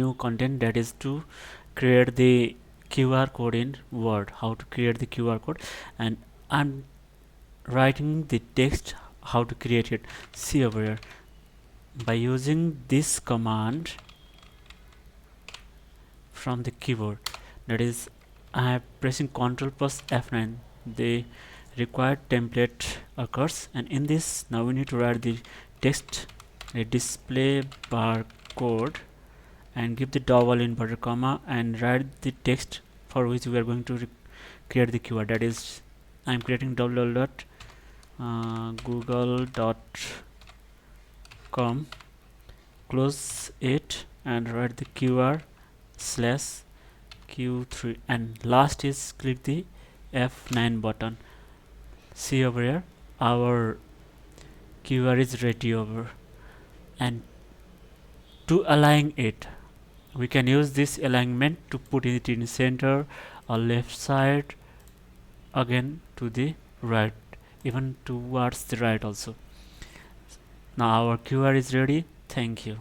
new content, that is to create the QR code in Word. How to create the QR code, and I'm writing the text how to create it. See over here, by using this command from the keyboard, that is I am pressing Ctrl plus F9, the required template occurs, and in this now we need to write the text, a display barcode, and give the double inverted comma and write the text for which we are going to create the keyword. That is I am creating google.com, close it and write the keyword /q3, and last is click the F9 button. See over here, our keyword is ready over, and to align it, we can use this alignment to put it in center or left side, again to the right, even towards the right also. Now our keyword is ready. Thank you.